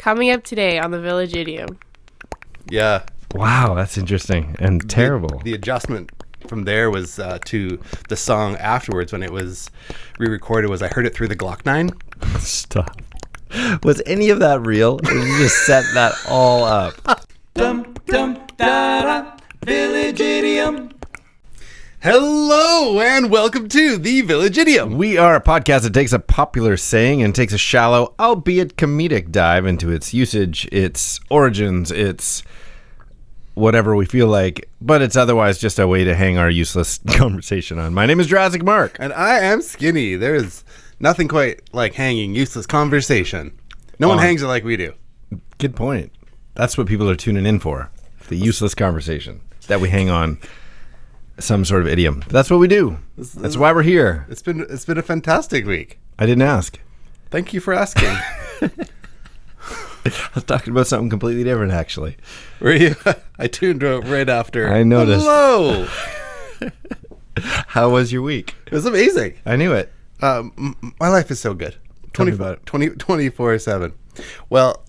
Coming up today on the Village Idiom. Yeah. Wow, that's interesting and terrible. The adjustment from there was to the song afterwards when it was re-recorded was I Heard It Through the Glock 9. Stop. Was any of that real? Or you just set that all up? Dum dum da da, Village Idiom. Hello and welcome to The Village Idiom. We are a podcast that takes a popular saying and takes a shallow, albeit comedic dive into its usage, its origins, its whatever we feel like, but it's otherwise just a way to hang our useless conversation on. My name is Jurassic Mark. And I am Skinny. There is nothing quite like hanging useless conversation. No one hangs it like we do. Good point. That's what people are tuning in for. The useless conversation that we hang on some sort of idiom. That's what we do. That's why we're here. It's been a fantastic week. I didn't ask. Thank you for asking. I was talking about something completely different, actually. Were you? I tuned out right after. I noticed. Hello. How was your week? It was amazing. I knew it. My life is so good. Tell me about it. 24/7. Well,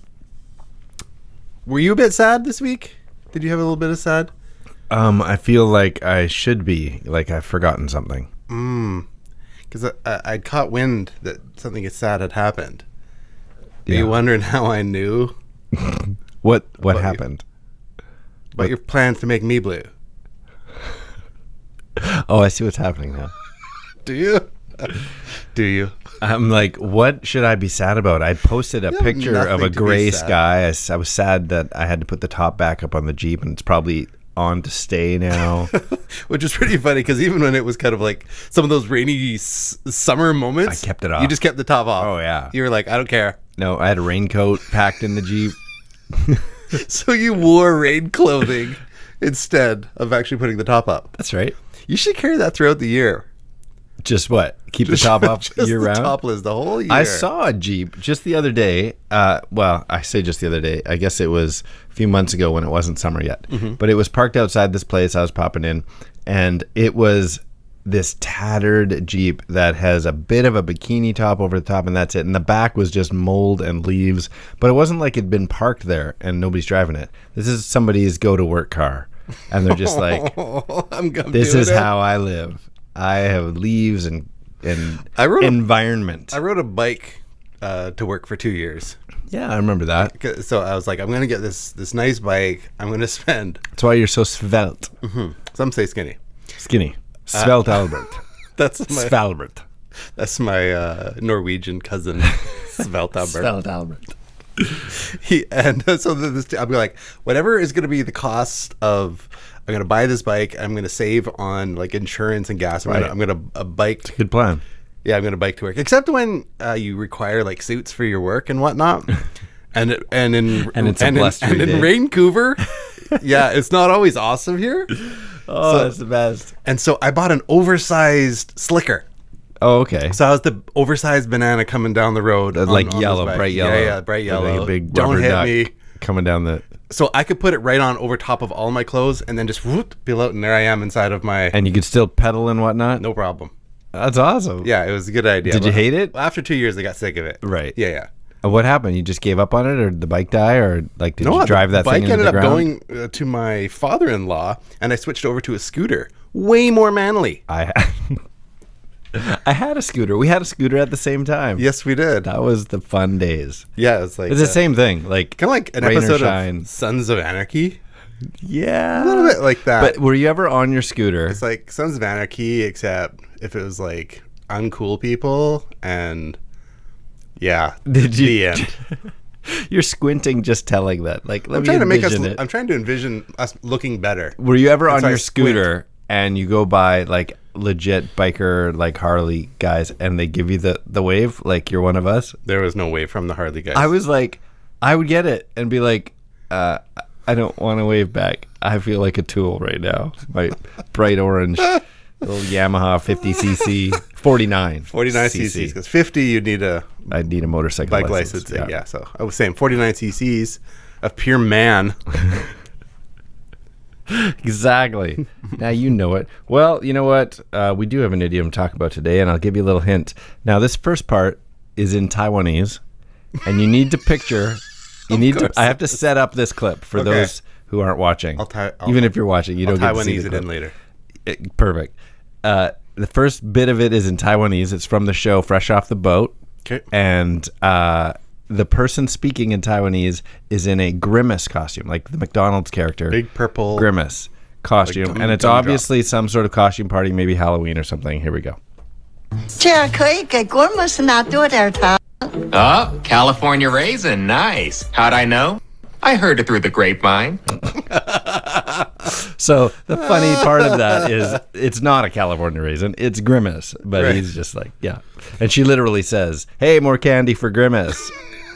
were you a bit sad this week? Did you have a little bit of sad? I feel like I should be. Like I've forgotten something. Because I caught wind that something sad had happened. Are Yeah. you wondering how I knew? What happened? About your plans to make me blue. Oh, I see what's happening now. Do you? Do you? I'm like, what should I be sad about? I posted a You have picture of a nothing to be gray sad. sky. I was sad that I had to put the top back up on the Jeep, and it's probably on to stay now. Which is pretty funny because even when it was kind of like some of those rainy summer moments, I kept it off. You just kept the top off. Oh, yeah. You were like, I don't care. No, I had a raincoat packed in the Jeep. So you wore rain clothing instead of actually putting the top up. That's right. You should carry that throughout the year. Just what? Keep the top off Just year the round? topless the whole year. I saw a Jeep just the other day. Well, I say just the other day. I guess it was a few months ago when it wasn't summer yet. Mm-hmm. But it was parked outside this place I was popping in. And it was this tattered Jeep that has a bit of a bikini top over the top, and that's it. And the back was just mold and leaves. But it wasn't like it'd been parked there and nobody's driving it. This is somebody's go-to-work car. And they're just like, this is how I live. I have leaves and environment. I rode a bike to work for 2 years. Yeah, I remember that. So I was like, I'm going to get this nice bike. I'm going to spend. That's why you're so svelte. Some say skinny. Skinny. Svelte Albert. That's my Svalbert. That's my Norwegian cousin, Svelte Albert. Svelte Albert. So I'll be like, whatever is going to be the cost of, I'm going to buy this bike. I'm going to save on like insurance and gas. I'm going to bike. Good plan. Yeah, I'm going to bike to work. Except when you require like suits for your work and whatnot. And in Vancouver, yeah, it's not always awesome here. Oh, that's the best. And so I bought an oversized slicker. Oh, okay. So I was the oversized banana coming down the road. Like yellow, bright yellow. Yeah, bright yellow. Like a big Don't rubber hit duck me. coming down the... So I could put it right on over top of all my clothes and then just whoop, peel out, and there I am inside of my... And you could still pedal and whatnot? No problem. That's awesome. Yeah, it was a good idea. Did you hate it? After 2 years, I got sick of it. Right. Yeah. What happened? You just gave up on it, or did the bike die, or like did you The drive that thing bike into the ended up ground? going to my father-in-law, and I switched over to a scooter. Way more manly. I had a scooter. We had a scooter at the same time. Yes, we did. That was the fun days. Yeah, it's like... It's the same thing. Like kind of like an rain or episode shine. of Sons of Anarchy. Yeah. A little bit like that. But were you ever on your scooter? It's like Sons of Anarchy, except if it was like uncool people and yeah. Did you? The end. You're squinting just telling that. Like, let I'm me trying to make us. envision it. I'm trying to envision us looking better. Were you ever on so I your scooter and you go by like legit biker, like Harley guys, and they give you the wave, like you're one of us? There was no way from the Harley guys. I was like, I would get it and be like, I don't want to wave back. I feel like a tool right now. My bright orange little Yamaha 50cc 49 cc's because 50 you'd need a I'd need a motorcycle bike license. Yeah. So I was saying 49 cc's of pure man. Exactly. Now you know it. Well, you know what? We do have an idiom to talk about today, and I'll give you a little hint. Now, this first part is in Taiwanese, and you need to picture You need to. I have to set up this clip for those who aren't watching. Even if you're watching, you don't get to see it in later. Perfect. The first bit of it is in Taiwanese. It's from the show Fresh Off the Boat. Okay. And the person speaking in Taiwanese is in a Grimace costume, like the McDonald's character. Big purple Grimace costume. like and it's obviously some sort of costume party, maybe Halloween or something. Here we go. Oh, California raisin. Nice. How'd I know? I heard it through the grapevine. So the funny part of that is it's not a California raisin, it's Grimace. But he's just like, yeah. And she literally says, hey, more candy for Grimace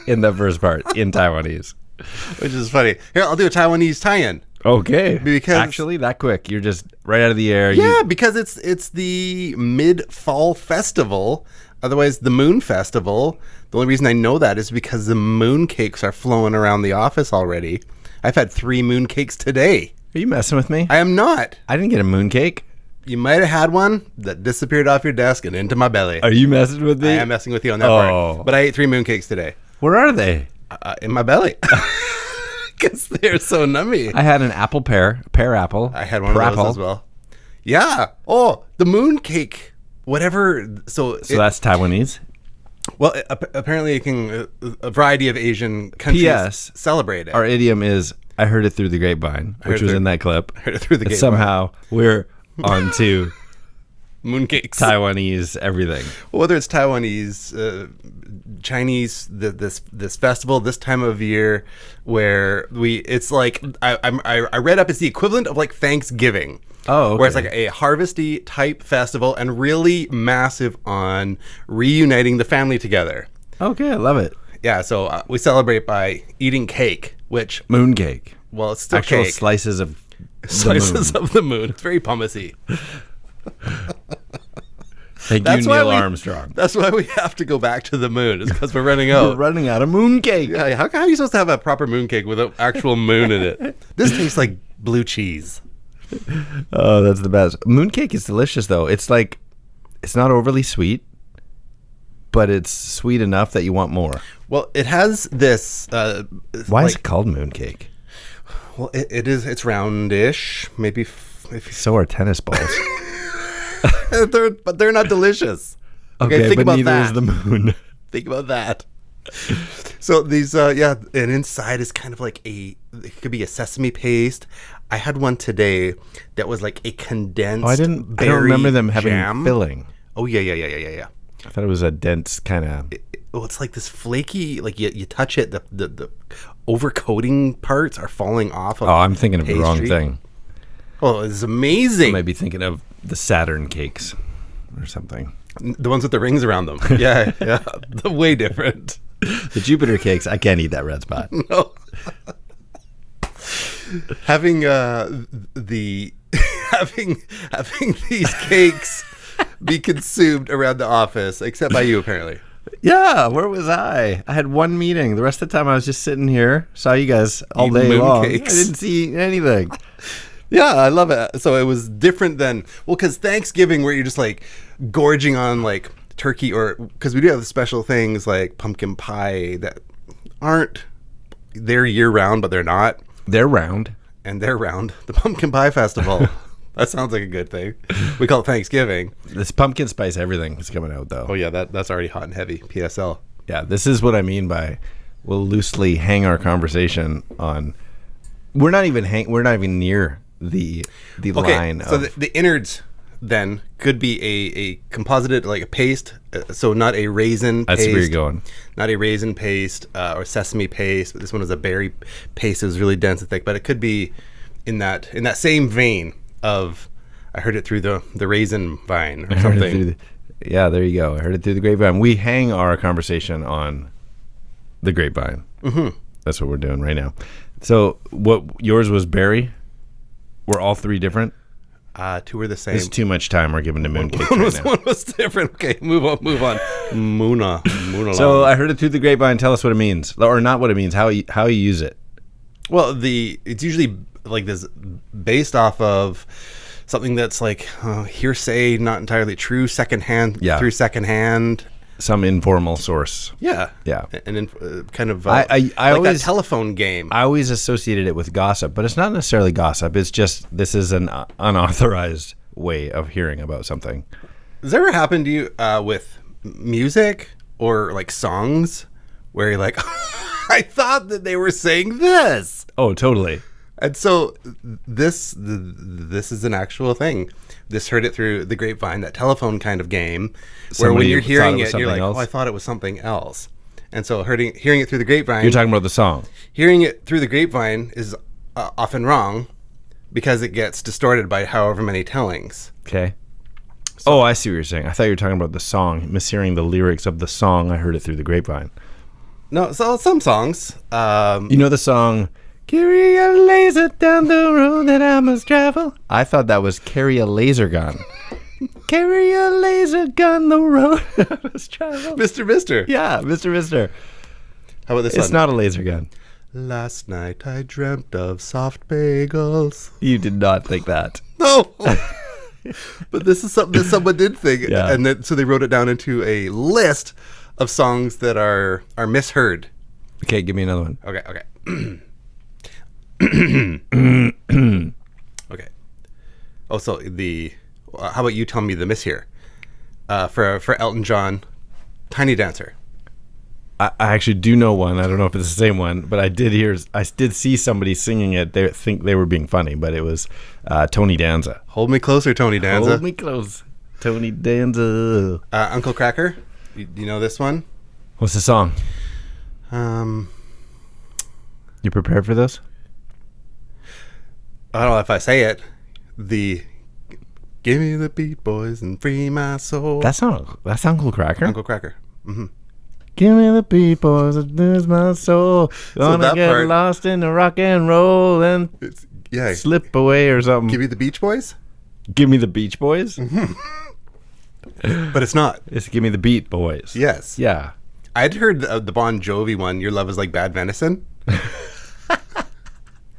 in the first part in Taiwanese. Which is funny. Here, I'll do a Taiwanese tie-in. Okay. Because actually that quick. You're just right out of the air. Yeah, because it's the mid-fall festival, otherwise the Moon Festival. The only reason I know that is because the moon cakes are flowing around the office already. I've had 3 moon cakes today. Are you messing with me? I am not. I didn't get a moon cake. You might have had one that disappeared off your desk and into my belly. Are you messing with me? I am messing with you on that part. But I ate 3 moon cakes today. Where are they? In my belly. Because they're so nummy. I had an apple pear apple. I had one of those as well. Yeah. Oh, the moon cake. Whatever. So that's Taiwanese? Well, apparently it can, a variety of Asian countries celebrate it. Our idiom is, I heard it through the grapevine, which was in that clip. Heard it through the grapevine. Somehow we're on to mooncakes, Taiwanese, everything. Well, whether it's Taiwanese, Chinese, this festival, this time of year, where it's like I read up, it's the equivalent of like Thanksgiving. Oh, okay. Where it's like a harvesty type festival and really massive on reuniting the family together. Okay, I love it. Yeah, so we celebrate by eating cake, which moon cake. Well, it's still actual cake. Slices of the moon. It's very pummousy. Thank you, Neil Armstrong. That's why we have to go back to the moon. It's because we're running out. We're running out of moon cake. Yeah, how are you supposed to have a proper moon cake with an actual moon in it? This tastes like blue cheese. Oh, that's the best. Mooncake is delicious, though. It's like, it's not overly sweet, but it's sweet enough that you want more. Well, it has this. Why is it called mooncake? Well, it's roundish. Maybe. So are tennis balls. But they're not delicious. Okay, think but about neither that. is the moon. Think about that. So these, and inside is kind of like it could be a sesame paste. I had one today that was like a condensed. I don't remember them having jam. Filling. Oh yeah. I thought it was a dense kind of. It's like this flaky. Like you touch it, the overcoating parts are falling off. I'm thinking of the wrong thing. Oh, it's amazing. I might be thinking of the Saturn cakes or something. The ones with the rings around them. Yeah. Way different. The Jupiter cakes, I can't eat that red spot. No. Having having these cakes be consumed around the office, except by you apparently. Yeah, where was I? I had one meeting. The rest of the time I was just sitting here, saw you guys all Eating day long. cakes. I didn't see anything. Yeah, I love it. So it was different than, because Thanksgiving where you're just like gorging on like turkey, or because we do have special things like pumpkin pie that aren't there year round, but they're not. They're round. And they're round. The pumpkin pie festival. That sounds like a good thing. We call it Thanksgiving. This pumpkin spice everything is coming out though. Oh yeah, that's already hot and heavy. PSL. Yeah, this is what I mean by we'll loosely hang our conversation on. We're not even near the line. So the innards then could be a composited, like a paste. So not a raisin paste. That's where you're going. Not a raisin paste or sesame paste. But this one was a berry paste. It was really dense and thick. But it could be in that same vein of, I heard it through the raisin vine or something. Yeah, there you go. I heard it through the grapevine. We hang our conversation on the grapevine. Mm-hmm. That's what we're doing right now. So what yours was berry? Were all 3 different? 2 were the same. It's too much time we're giving to mooncake right now. One was different. Okay, move on. Moona. So I heard it through the grapevine. Tell us what it means, or not what it means. How you use it. Well, it's usually like this, based off of something that's like hearsay, not entirely true, secondhand through secondhand. some informal source. Yeah. Yeah. And then kind of I like always that telephone game. I always associated it with gossip, but it's not necessarily gossip. It's just this is an unauthorized way of hearing about something. Has it ever happened to you with music or like songs where you're like, I thought that they were saying this? Oh, totally. And so this is an actual thing. This Heard It Through the Grapevine, that telephone kind of game, where when Somebody you're hearing thought it was it, you're like, something else? oh, I thought it was something else. And so hearing it through the grapevine, You're talking about the song. hearing it through the grapevine is often wrong because it gets distorted by however many tellings. Okay. Oh, I see what you're saying. I thought you were talking about the song, mishearing the lyrics of the song. I heard it through the grapevine. No, so some songs. You know the song, carry a laser down the road that I must travel? I thought that was carry a laser gun. Carry a laser gun the road I must travel. Mr. Yeah, Mr. How about this It's one? not a laser gun. Last night I dreamt of soft bagels. You did not think that. No. But this is something that someone did think. Yeah. And then, so they wrote it down into a list of songs that are misheard. Okay, give me another one. Okay. Okay. Oh, so how about you tell me the miss here? For Elton John, Tiny Dancer. I actually do know one. I don't know if it's the same one, but I did see somebody singing it. They think they were being funny, but it was Tony Danza. Hold me closer, Tony Danza. Hold me close, Tony Danza. Uncle Cracker. You know this one? What's the song? Um, You prepared for this? I don't know if I say it. Give me the beat, boys, and free my soul. That's Uncle Cracker. Uncle Cracker. Mm-hmm. Give me the beat, boys, and lose my soul. Gonna that get part- lost in the rock and roll and Yeah. slip away or something. Give me the Beach Boys, Give me the Beach Boys. but it's not. It's Give Me the Beat Boys. Yes. Yeah. I'd heard the Bon Jovi one. Your love is like bad venison.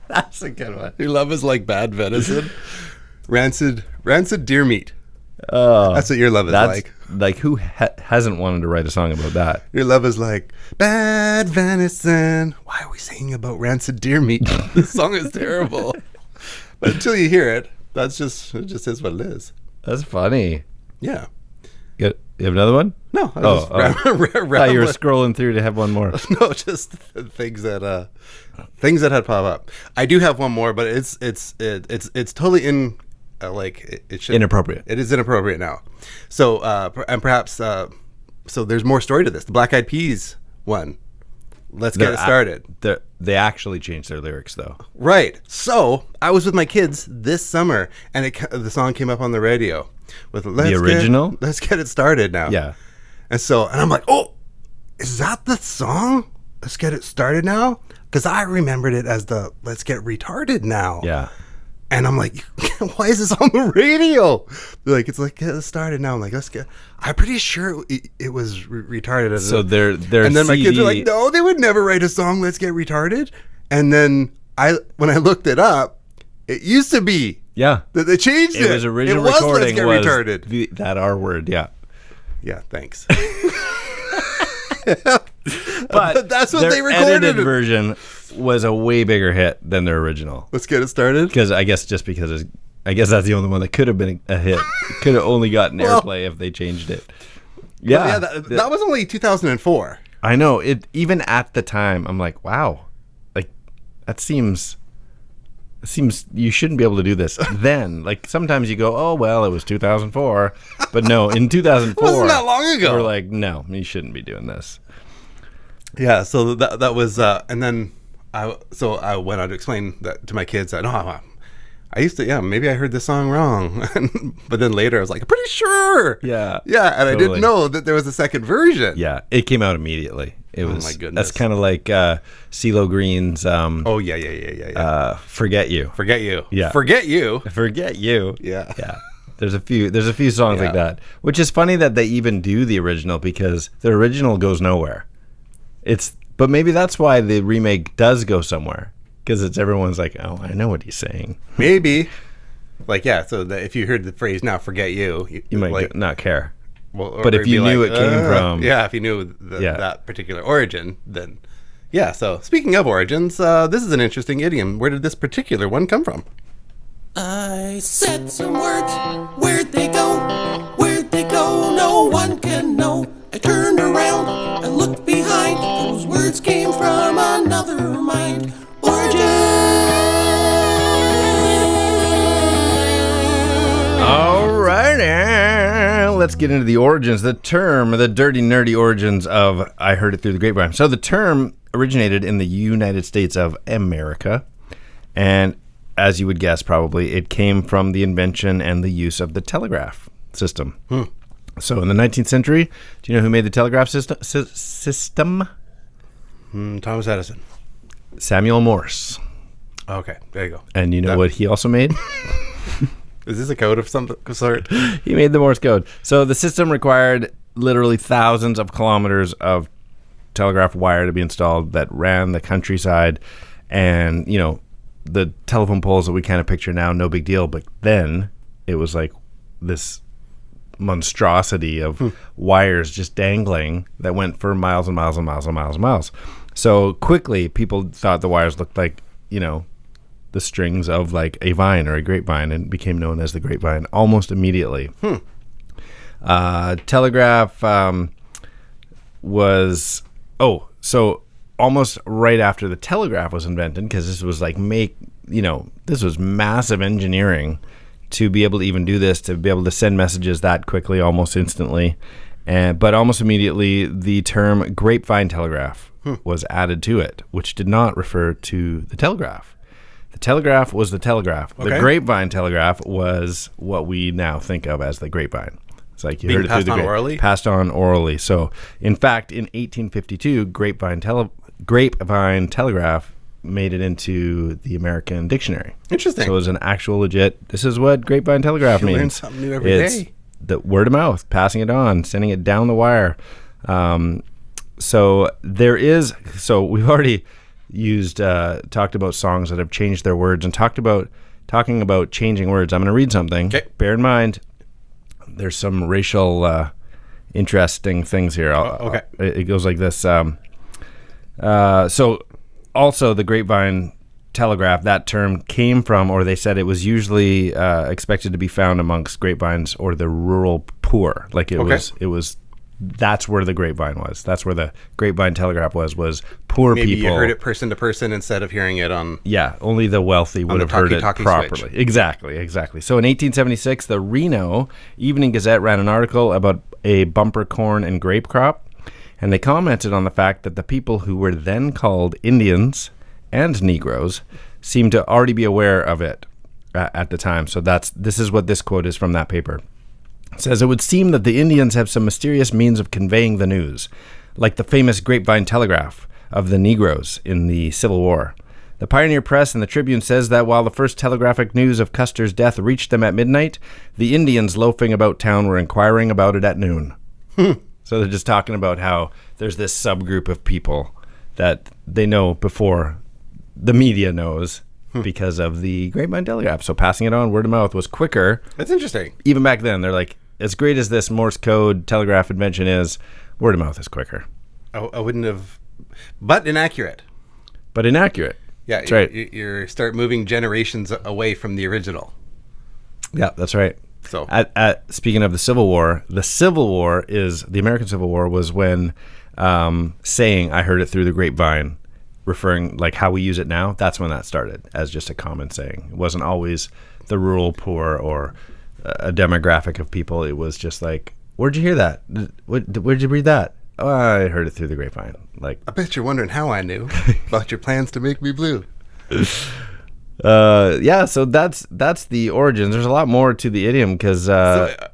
That's a good one. Your love is like bad venison. Rancid deer meat. Oh, That's what your love is that's like. who hasn't wanted to write a song about that? Your love is like bad venison. Why are we singing about rancid deer meat? This song is terrible. But until you hear it, it just is what it is. That's funny. Yeah. You have another one? No. I Oh, just thought you were scrolling through to have one more. No, just things that had pop up. I do have one more, but it's totally it should Inappropriate. It is inappropriate now. So and perhaps so there's more story to this. The Black Eyed Peas one. Let's get it started. They actually changed their lyrics, though. Right. So I was with my kids this summer, and the song came up on the radio with The original? Let's get it started now. Yeah. And I'm like, oh, is that the song? Let's get it started now? Because I remembered it as the Let's Get Retarded Now. Yeah. And I'm like, why is this on the radio? They're like, it's like, get it started now. I'm like, I'm pretty sure it was retarded. So their and then my CD, kids are like, no, they would never write a song, Let's Get Retarded. And then when I looked it up, it used to be. Yeah. That they changed it. It was original it was recording Let's Get was Retarded. that R word, yeah. Yeah, thanks. But that's what their they recorded. edited version was a way bigger hit than their original. Let's get it started. Because I guess that's the only one that could have been a hit. Could have only gotten airplay if they changed it. Yeah, that was only 2004. I know. It even at the time, I'm like, wow, like that seems you shouldn't be able to do this. Then, like sometimes you go, oh well, it was 2004, but no, in 2004, Wasn't that long ago? We're like, no, you shouldn't be doing this. Yeah, so that was, and then I went on to explain that to my kids that I used to, maybe I heard this song wrong, but then later I was like, I'm pretty sure. Yeah, and totally. I didn't know that there was a second version. Yeah, it came out immediately. It was. My goodness. That's kind of like CeeLo Green's. Oh yeah. Forget You. Forget You. Yeah. Forget You. Forget You. Yeah. Yeah. There's a few songs like that, which is funny that they even do the original because the original goes nowhere. But maybe that's why the remake does go somewhere because everyone's like, oh, I know what he's saying. Maybe. Like, yeah, so if you heard the phrase now, forget you You might like, not care. Well, But if it'd be you knew it came from... Yeah, if you knew that particular origin, then... Yeah, so speaking of origins, this is an interesting idiom. Where did this particular one come from? I said some words, where'd they go? Where'd they go? No one can know. I turned around, I looked behind. Those words came from another mind. Origin! Alrighty, let's get into the origins. The term, the dirty, nerdy origins of I Heard It Through the Grapevine. So the term originated in the United States of America, and as you would guess, probably, it came from the invention and the use of the telegraph system. So in the 19th century, do you know who made the telegraph system? Thomas Edison. Samuel Morse. Okay, there you go. And you know what he also made? Is this a code of some sort? He made the Morse code. So the system required literally thousands of kilometers of telegraph wire to be installed that ran the countryside. And, you know, the telephone poles that we kind of picture now, no big deal. But then it was like this monstrosity of wires just dangling that went for miles and miles and miles and miles and miles. So quickly, people thought the wires looked like, you know, the strings of like a vine or a grapevine, and became known as the grapevine almost immediately. Telegraph was so almost right after the telegraph was invented, because this was like this was massive engineering to be able to even do this, to be able to send messages that quickly, almost instantly. But almost immediately, the term grapevine telegraph was added to it, which did not refer to the telegraph. The telegraph was the telegraph. Okay. The grapevine telegraph was what we now think of as the grapevine. It's like you Being heard it through passed the on orally? Passed on orally. So, in fact, in 1852, grapevine telegraph made it into the American dictionary. Interesting. So it was an actual legit, this is what grapevine telegraph You means. learn something new every It's day. the word of mouth, passing it on, sending it down the wire. So we've already talked about songs that have changed their words, and talking about changing words. I'm going to read something. Okay. Bear in mind, there's some racial interesting things here. Okay. It goes like this. So also the grapevine telegraph, that term came from, or they said it was usually expected to be found amongst grapevines or the rural poor. Like it was. That's where the grapevine was. That's where the grapevine telegraph was poor Maybe people. you heard it person to person instead of hearing it on... Yeah, only the wealthy would the have heard it talkie properly. switch. Exactly. So in 1876, the Reno Evening Gazette ran an article about a bumper corn and grape crop, and they commented on the fact that the people who were then called Indians and Negroes seemed to already be aware of it at the time. So this is what this quote is from that paper. It says, "It would seem that the Indians have some mysterious means of conveying the news, like the famous grapevine telegraph of the Negroes in the Civil War. The Pioneer Press and the Tribune says that while the first telegraphic news of Custer's death reached them at midnight, the Indians loafing about town were inquiring about it at noon." So they're just talking about how there's this subgroup of people that they know before the media knows because of the grapevine telegraph. So passing it on, word of mouth, was quicker. That's interesting. Even back then, they're like, as great as this Morse code telegraph invention is, word of mouth is quicker. I wouldn't have... But inaccurate. But inaccurate. Yeah, that's right. You start moving generations away from the original. Yeah, that's right. So, speaking of the Civil War, the American Civil War was when saying "I heard it through the grapevine," referring like how we use it now. That's when that started as just a common saying. It wasn't always the rural poor or a demographic of people. It was just like, "Where'd you hear that? Where'd you read that?" "Oh, I heard it through the grapevine." Like, I bet you're wondering how I knew about your plans to make me blue. Yeah, so that's the origins. There's a lot more to the idiom because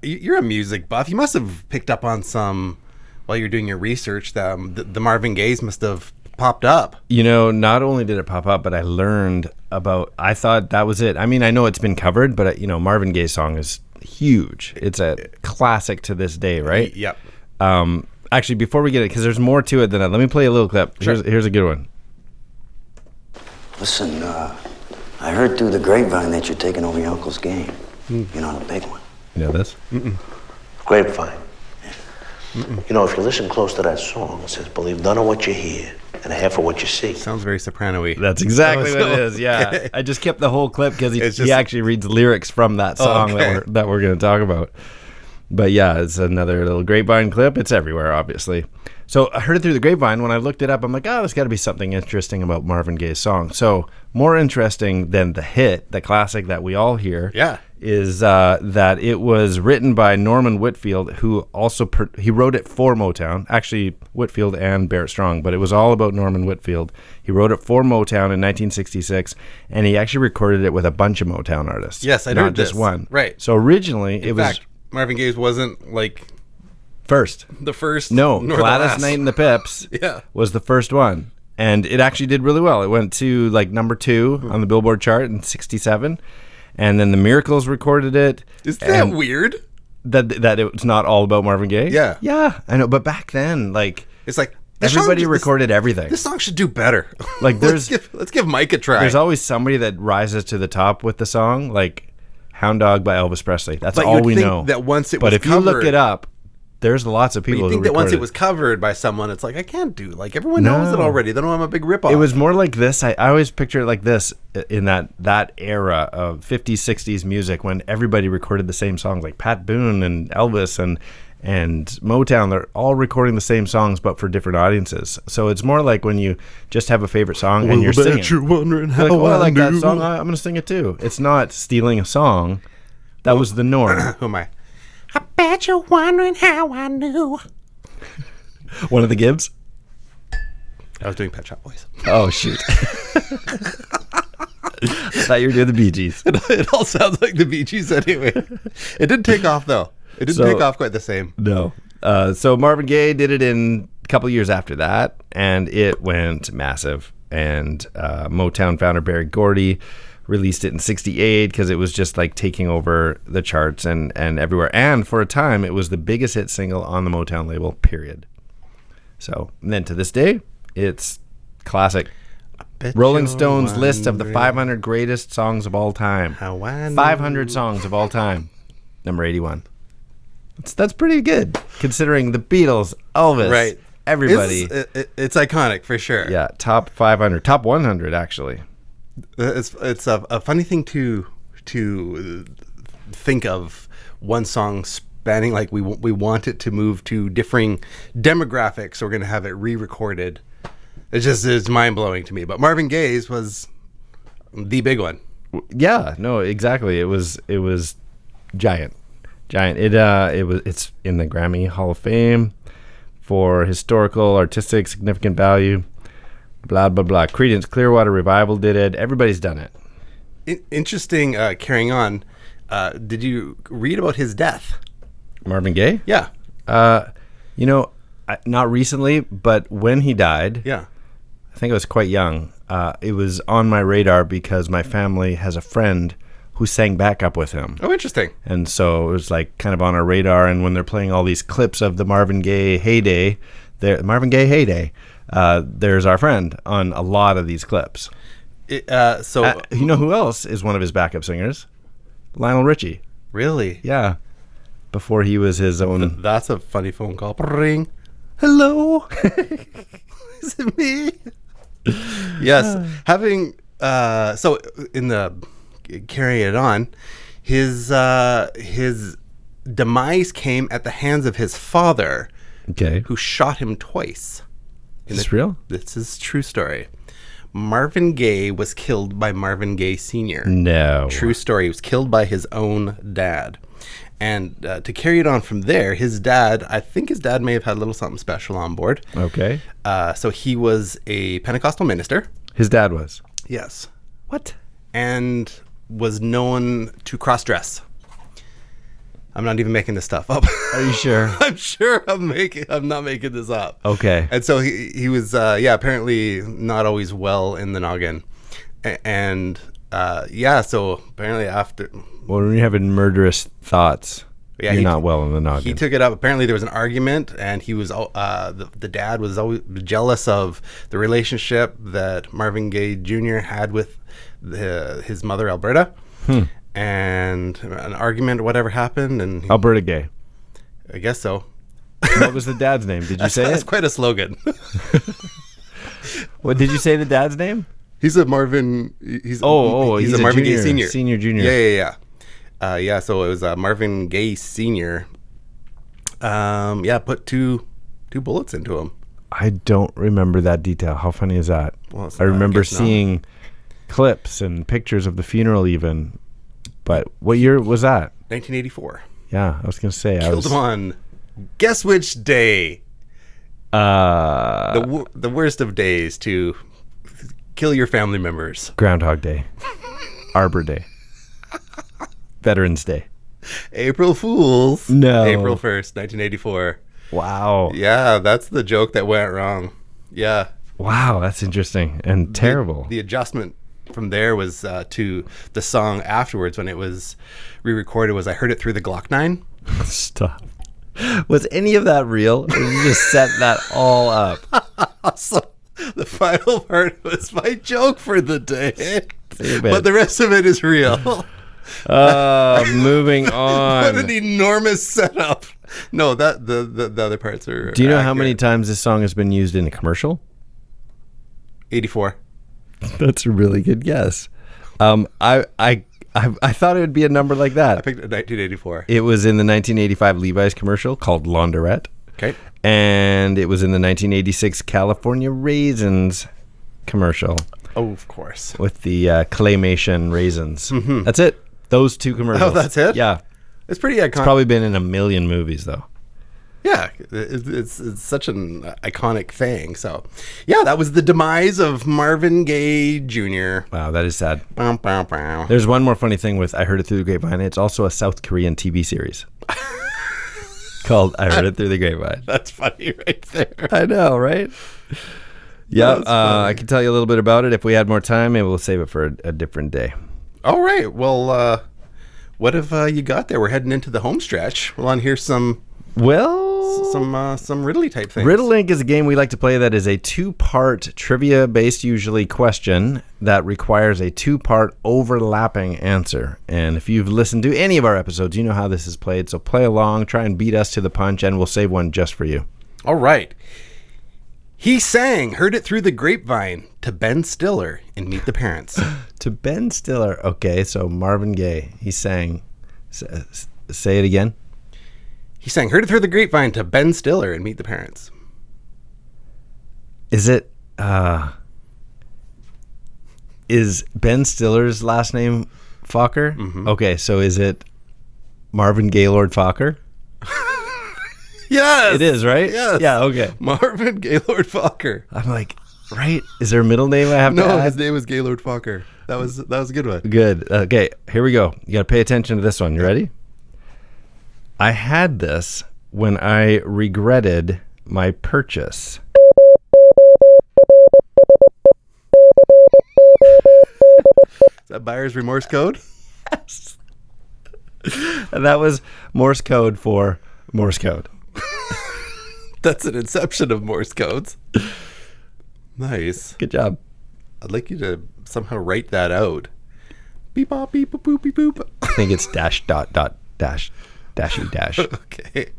you're a music buff. You must have picked up on some while you're doing your research. The Marvin Gaye's must have popped up. You know, not only did it pop up, but I learned about. I thought that was it. I mean, I know it's been covered, but Marvin Gaye's song is huge. It's a classic to this day, right? Yep. Actually, before we get it, because there's more to it than that, let me play a little clip. Sure. Here's a good one. Listen, I heard through the grapevine that you're taking over your uncle's game. You know, the big one. You know this? Grapevine. Yeah. You know, if you listen close to that song, it says, believe none of what you hear and half of what you see. Sounds very soprano-y. That's exactly what it is. Yeah, Okay. I just kept the whole clip because It's he just- actually reads lyrics from that song okay. that we're going to talk about. But yeah, it's another little Grapevine clip. It's everywhere, obviously. So I heard it through the Grapevine. When I looked it up, I'm like, oh, there's got to be something interesting about Marvin Gaye's song. So more interesting than the hit, the classic that we all hear, is that it was written by Norman Whitfield, who also he wrote it for Motown. Actually, Whitfield and Barrett Strong, but it was all about Norman Whitfield. He wrote it for Motown in 1966, and he actually recorded it with a bunch of Motown artists. Yes, I not heard just this. one. Right. So originally, In fact, Marvin Gaye's wasn't like first. the first. No, nor the Gladys last. Knight and the Pips Yeah. was the first one. And it actually did really well. It went to like number 2 on the Billboard chart in 1967. And then the Miracles recorded it. Is that and weird? That it's not all about Marvin Gaye? Yeah. Yeah, I know. But back then, like, It's like this everybody song- recorded everything. This song should do better. Like, let's give Mike a try. There's always somebody that rises to the top with the song, like Hound Dog by Elvis Presley. That's But all you'd we think know. that once it but was if you look covered- it up, there's lots of But people you think who that once it recorded was covered by someone, it's like I can't do. Like everyone knows it No. already. They know I'm a big ripoff. It was more like this. I always picture it like this in that era of 50s, 60s music when everybody recorded the same songs, like Pat Boone and Elvis and Motown. They're all recording the same songs, but for different audiences. So it's more like when you just have a favorite song and you're singing. You're wondering You're how like, oh, I like that knew. song. I'm going to sing it too. It's not stealing a song. That was the norm. Who am I? I bet you're wondering how I knew. One of the Gibbs? I was doing Pet Shop Boys. Oh, shoot. I thought you were doing the Bee Gees. It all sounds like the Bee Gees anyway. It didn't take off though. It didn't take off quite the same. No. So Marvin Gaye did it in a couple years after that, and it went massive. And Motown founder Berry Gordy released it in 1968 because it was just like taking over the charts and everywhere. And for a time, it was the biggest hit single on the Motown label, period. So, and then to this day, it's classic. Rolling Stones list of the 500 greatest songs of all time. 500 songs of all time. Number 81. That's pretty good, considering the Beatles, Elvis, Right. everybody. It's iconic for sure. Yeah, top 500, top 100 actually. It's a funny thing to think of one song spanning, like we want it to move to differing demographics, so we're going to have it re-recorded. It's mind-blowing to me. But Marvin Gaye's was the big one. Yeah, no, exactly. It was giant. It's in the Grammy Hall of Fame for historical, artistic, significant value. Blah blah blah. Creedence Clearwater Revival did it. Everybody's done it. Interesting. Carrying on. Did you read about his death? Marvin Gaye? Yeah. Not recently, but when he died, Yeah. I think I was quite young. It was on my radar because my family has a friend who sang backup with him. Oh, interesting. And so it was like kind of on our radar. And when they're playing all these clips of the Marvin Gaye heyday, there's our friend on a lot of these clips. You know who else is one of his backup singers? Lionel Richie. Really? Yeah. Before he was his own. That's a funny phone call. Ring. Hello. Is it me? Yes. Having so in the carrying it on, his demise came at the hands of his father, Okay. who shot him twice. Is this real? This is a true story. Marvin Gaye was killed by Marvin Gaye Sr. No. True story. He was killed by his own dad. And to carry it on from there, his dad, I think his dad may have had a little something special on board. Okay. So he was a Pentecostal minister. His dad was. Yes. What? And was known to cross-dress. I'm not even making this stuff up. Are you sure? I'm sure I'm not making this up. Okay. And so he was apparently not always well in the noggin. So apparently after Well, when you're having murderous thoughts, you're not well in the noggin. he took it up. Apparently there was an argument, and he was the dad was always jealous of the relationship that Marvin Gaye Jr. had with his mother Alberta. And an argument, whatever happened, and Alberta Gaye. I guess so. What was the dad's name? Did you say That's it? quite a slogan. What did you say the dad's name? He's a Marvin. He's He's a Marvin Gaye senior. Senior, junior. Yeah. So it was Marvin Gaye senior. Put two bullets into him. I don't remember that detail. How funny is that? Well, I remember seeing clips and pictures of the funeral even. But what year was that? 1984. Yeah, I was going to say. Killed him on guess which day? The worst of days to kill your family members. Groundhog Day. Arbor Day. Veterans Day. April Fools. No. April 1st, 1984. Wow. Yeah, that's the joke that went wrong. Yeah. Wow, that's interesting and terrible. The adjustment from there was to the song afterwards when it was re-recorded was I Heard It Through the Glock 9. Stop. Was any of that real? Or you just set that all up? So the final part was my joke for the day. But But the rest of it is real. Moving on. What an enormous setup. No, that the other parts are. Do you know how accurate. many times this song has been used in a commercial? 84. That's a really good guess. I thought it would be a number like I that. picked 1984. It was in the 1985 Levi's commercial called Laundrette. Okay. And it was in the 1986 California Raisins commercial Oh, of course. with the claymation raisins. Mm-hmm. That's it. Those two commercials. Oh, that's it? Yeah. It's pretty iconic. It's probably been in a million movies, though. Yeah, it's such an iconic thing. So, yeah, that was the demise of Marvin Gaye Jr. Wow, that is sad. Bow, bow, bow. There's one more funny thing with I Heard It Through the Grapevine. It's also a South Korean TV series called I Heard It Through the Grapevine. That's funny right there. I know, right? Yeah, That's funny. I can tell you a little bit about it. If we had more time, maybe we'll save it for a different day. All right. Well, what have you got there? We're heading into the home stretch. We'll on hear some riddly type things. Riddle Link is a game we like to play that is a two-part trivia-based, usually question that requires a two-part overlapping answer. And if you've listened to any of our episodes, you know how this is played. So play along, try and beat us to the punch, and we'll save one just for you. All right. He sang Heard It Through the Grapevine to Ben Stiller in Meet the Parents. To Ben Stiller. Okay, so Marvin Gaye. He sang. Say it again. He sang Heard It Through the Grapevine to Ben Stiller in Meet the Parents. Is it is Ben Stiller's last name Fokker? Mm-hmm. Okay, so is it Marvin Gaylord Fokker? Yes. It is, right? Yes. Yeah, okay. Marvin Gaylord Fokker. I'm like, right? Is there a middle name I have to No, add? his name was Gaylord Fokker. That was a good one. Good. Okay, here we go. You got to pay attention to this one. You ready? I had this when I regretted my purchase. Is that buyer's remorse code? Yes. And that was Morse code for Morse code. That's an inception of Morse codes. Nice. Good job. I'd like you to somehow write that out. Beep bop beep boop boop beep boop. I think it's dash dot dot dash dashy dash. Okay.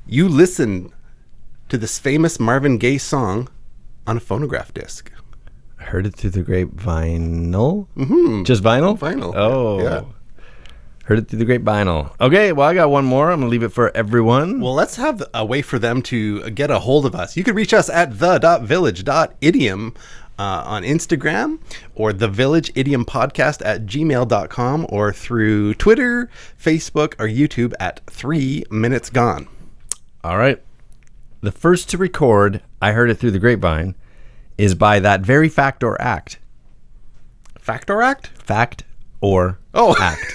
You listen to this famous Marvin Gaye song on a phonograph disc. I heard it through the grapevine. Mm-hmm. Just vinyl? Vinyl. Oh. Yeah. Heard it through the grapevine. Okay, well, I got one more. I'm going to leave it for everyone. Well, let's have a way for them to get a hold of us. You can reach us at the.village.idiom on Instagram or thevillageidiompodcast at gmail.com or through Twitter, Facebook, or YouTube at 3 Minutes Gone. All right. The first to record I Heard It Through the Grapevine is by that very fact or act. Fact or act? Fact or act.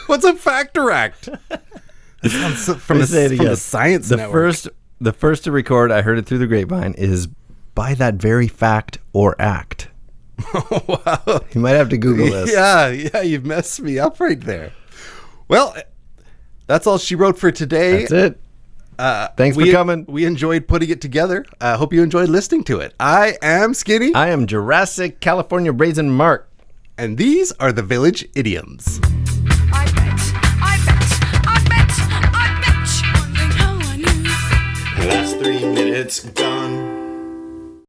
What's a factor act? From the Science Network. The first to record I Heard It Through the Grapevine is by that very fact or act. Wow. You might have to Google this. Yeah, you've messed me up right there. Well, that's all she wrote for today. That's it. Thanks for coming. We enjoyed putting it together. I hope you enjoyed listening to it. I am Skinny. I am Jurassic California Brazen Mark. And these are the Village Idioms. I bet 3 minutes gone.